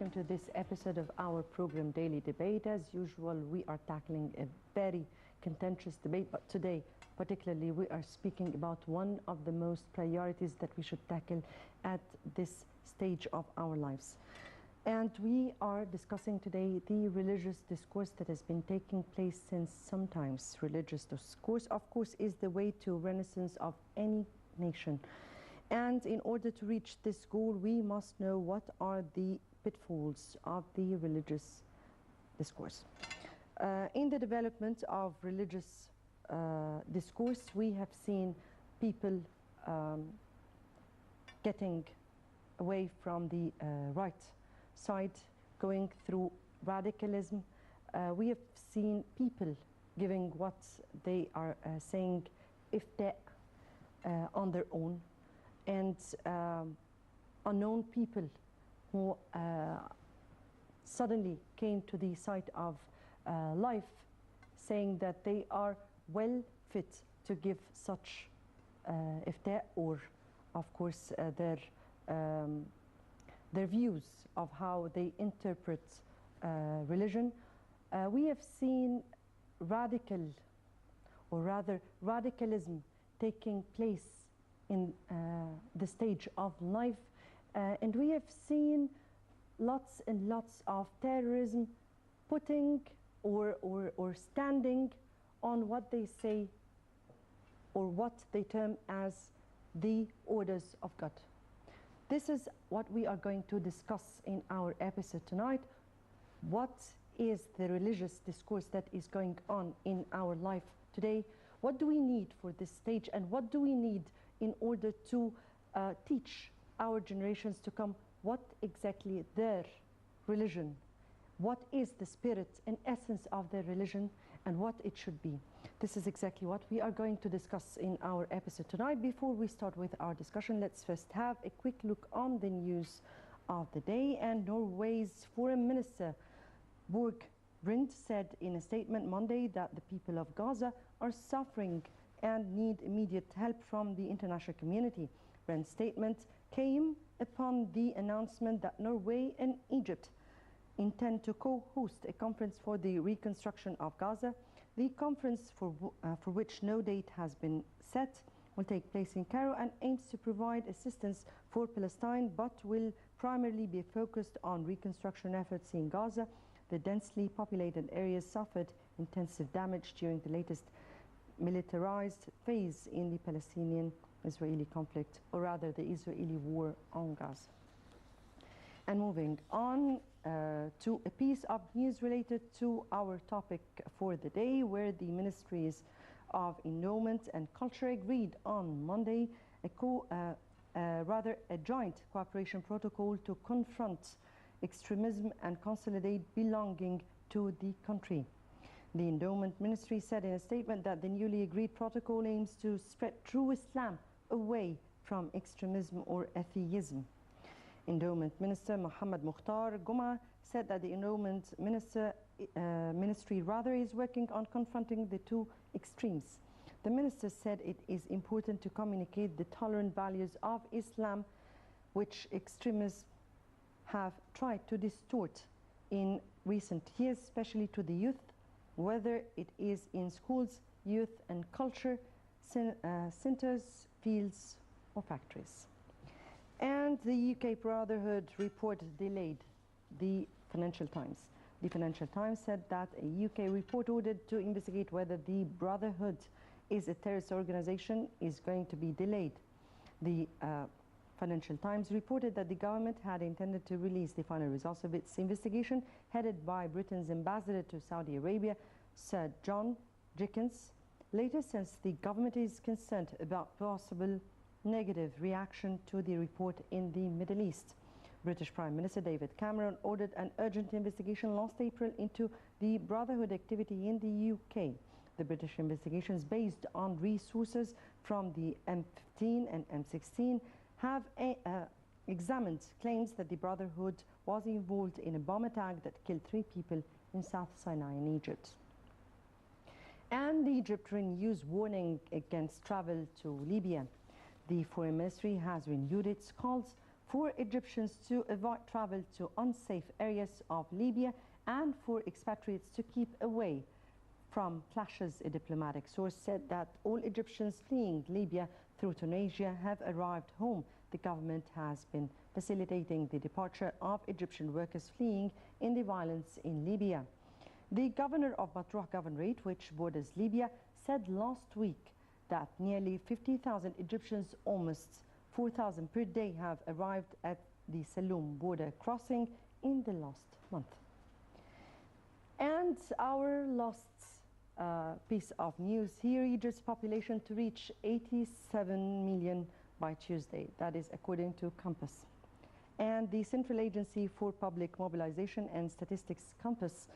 welcome to this episode of our program Daily Debate. As usual, we are tackling a very contentious debate, but today particularly we are speaking about one of the most priorities that we should tackle at this stage of our lives. And we are discussing today the religious discourse that has been taking place since sometimes. Religious discourse, of course, is the way to renaissance of any nation. And in order to reach this goal, we must know what are the pitfalls of the religious discourse. In the development of religious discourse, we have seen people getting away from the right side, going through radicalism. We have seen people giving what they are saying ifta on their own, and unknown people who suddenly came to the side of life saying that they are well fit to give such ifta, or of course their views of how they interpret religion. We have seen radical, or rather radicalism, taking place in the stage of life, and we have seen lots and lots of terrorism putting or standing on what they say or what they term as the orders of God. This is what we are going to discuss in our episode tonight. What is the religious discourse that is going on in our life today? What do we need for this stage, and what do we need in order to teach our generations to come what exactly their religion, what is the spirit and essence of their religion, and what it should be. This is exactly what we are going to discuss in our episode tonight. Before we start with our discussion, let's first have a quick look on the news of the day. And Norway's Foreign Minister Borg Brint said in a statement Monday that the people of Gaza are suffering and need immediate help from the international community. Brent's statement came upon the announcement that Norway and Egypt intend to co-host a conference for the reconstruction of Gaza. The conference, for which no date has been set, will take place in Cairo and aims to provide assistance for Palestine, but will primarily be focused on reconstruction efforts in Gaza. The densely populated areas suffered intensive damage during the latest militarized phase in the Palestinian-Israeli conflict, or rather the Israeli war on Gaza. And moving on to a piece of news related to our topic for the day, where the Ministries of Endowment and Culture agreed on Monday a joint cooperation protocol to confront extremism and consolidate belonging to the country. The Endowment Ministry said in a statement that the newly agreed protocol aims to spread true Islam away from extremism or atheism. Endowment Minister Mohammed Mukhtar Guma said that the Endowment Ministry is working on confronting the two extremes. The minister said it is important to communicate the tolerant values of Islam, which extremists have tried to distort in recent years, especially to the youth, whether it is in schools, youth and culture centers, fields or factories. And the UK Brotherhood report delayed the Financial Times. The Financial Times said that a UK report ordered to investigate whether the Brotherhood is a terrorist organization is going to be delayed. The Financial Times reported that the government had intended to release the final results of its investigation, headed by Britain's ambassador to Saudi Arabia, Sir John Jenkins, later, since the government is concerned about possible negative reaction to the report in the Middle East. British Prime Minister David Cameron ordered an urgent investigation last April into the Brotherhood activity in the UK. The British investigation is based on resources from the M15 and M16 have examined claims that the Brotherhood was involved in a bomb attack that killed 3 people in South Sinai in Egypt. And Egypt renews warning against travel to Libya. The Foreign Ministry has renewed its calls for Egyptians to avoid travel to unsafe areas of Libya and for expatriates to keep away from clashes. A diplomatic source said that all Egyptians fleeing Libya through Tunisia have arrived home. The government has been facilitating the departure of Egyptian workers fleeing in the violence in Libya. The governor of Matruh Governorate, which borders Libya, said last week that nearly 50,000 Egyptians, almost 4,000 per day, have arrived at the Saloum border crossing in the last month. And our last piece of news here, Egypt's population to reach 87 million by Tuesday. That is according to Compass. And the Central Agency for Public Mobilization and Statistics, Compass,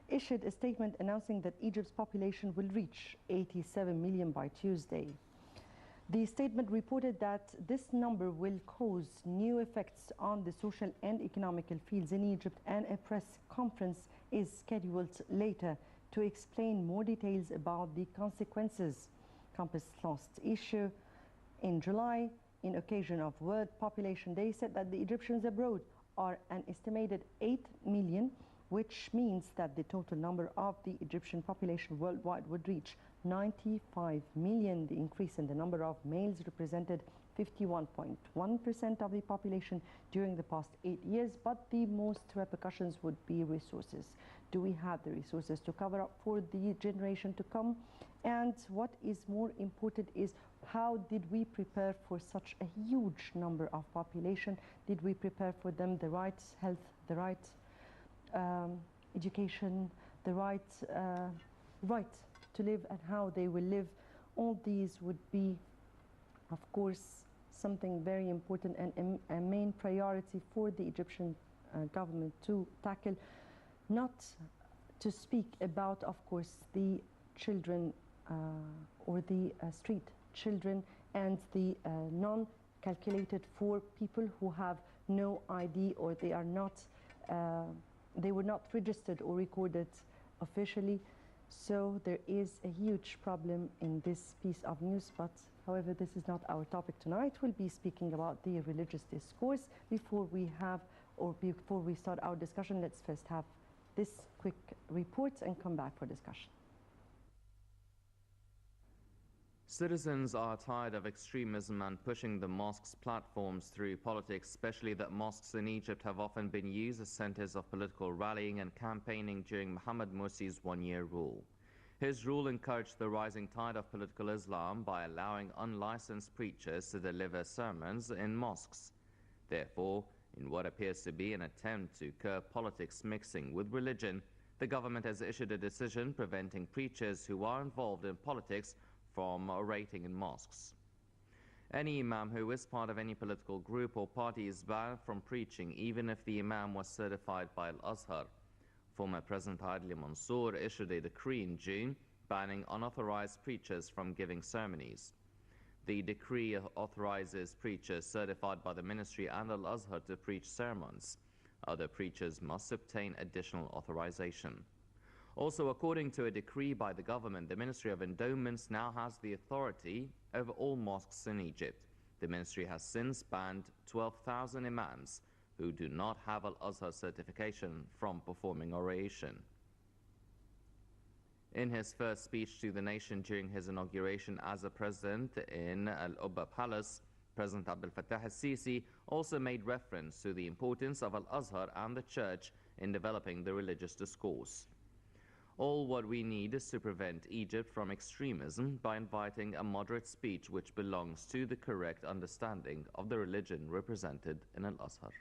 issued a statement announcing that Egypt's population will reach 87 million by Tuesday. The statement reported that this number will cause new effects on the social and economical fields in Egypt, and a press conference is scheduled later to explain more details about the consequences. Compass last issue in July, in occasion of World Population Day, said that the Egyptians abroad are an estimated 8 million, which means that the total number of the Egyptian population worldwide would reach 95 million. The increase in the number of males represented 51.1% of the population during the past 8 years, but the most repercussions would be resources. Do we have the resources to cover up for the generation to come? And what is more important is, how did we prepare for such a huge number of population? Did we prepare for them the right health, the right education, the right to live, and how they will live? All these would be, of course, something very important and a main priority for the Egyptian government to tackle. Not to speak about, of course, the children or the street children and the non-calculated for people who have no ID, or they are not, they were not registered or recorded officially. So there is a huge problem in this piece of news, but however, this is not our topic tonight. We'll be speaking about the religious discourse. Before we start our discussion, let's first have this quick report and come back for discussion. Citizens are tired of extremism and pushing the mosque's platforms through politics, especially that mosques in Egypt have often been used as centers of political rallying and campaigning during Mohammed Morsi's one-year rule. His rule encouraged the rising tide of political Islam by allowing unlicensed preachers to deliver sermons in mosques. Therefore, in what appears to be an attempt to curb politics mixing with religion, the government has issued a decision preventing preachers who are involved in politics from orating in mosques. Any imam who is part of any political group or party is banned from preaching, even if the imam was certified by Al-Azhar. Former President Adli Mansour issued a decree in June banning unauthorized preachers from giving sermons. The decree authorizes preachers certified by the ministry and Al-Azhar to preach sermons. Other preachers must obtain additional authorization. Also, according to a decree by the government, the Ministry of Endowments now has the authority over all mosques in Egypt. The ministry has since banned 12,000 imams who do not have Al-Azhar certification from performing oration. In his first speech to the nation during his inauguration as a president in Al-Ubba Palace, President Abdel Fattah al-Sisi also made reference to the importance of Al-Azhar and the church in developing the religious discourse. All what we need is to prevent Egypt from extremism by inviting a moderate speech which belongs to the correct understanding of the religion represented in Al-Azhar.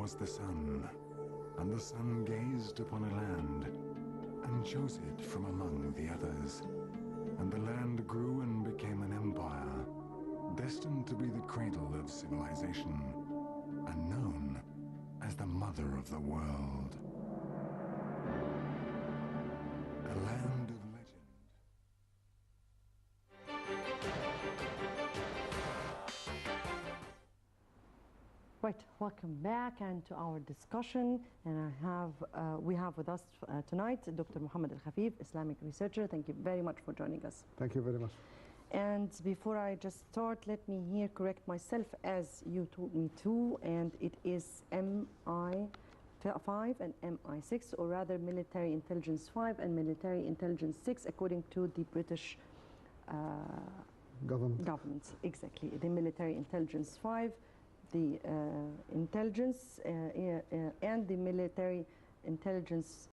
was the sun, and the sun gazed upon a land, and chose it from among the others. And the land grew and became an empire, destined to be the cradle of civilization, and known as the mother of the world. A land of legend. Right, welcome back and to our discussion. And we have with us tonight Dr. Muhammad Al-Khafif, Islamic researcher. Thank you very much for joining us. Thank you very much. And before I just start, let me here correct myself as you told me to, and it is MI5 and MI6, or rather Military Intelligence 5 and Military Intelligence 6, according to the British government. Exactly, the Military Intelligence 5, the intelligence and the Military Intelligence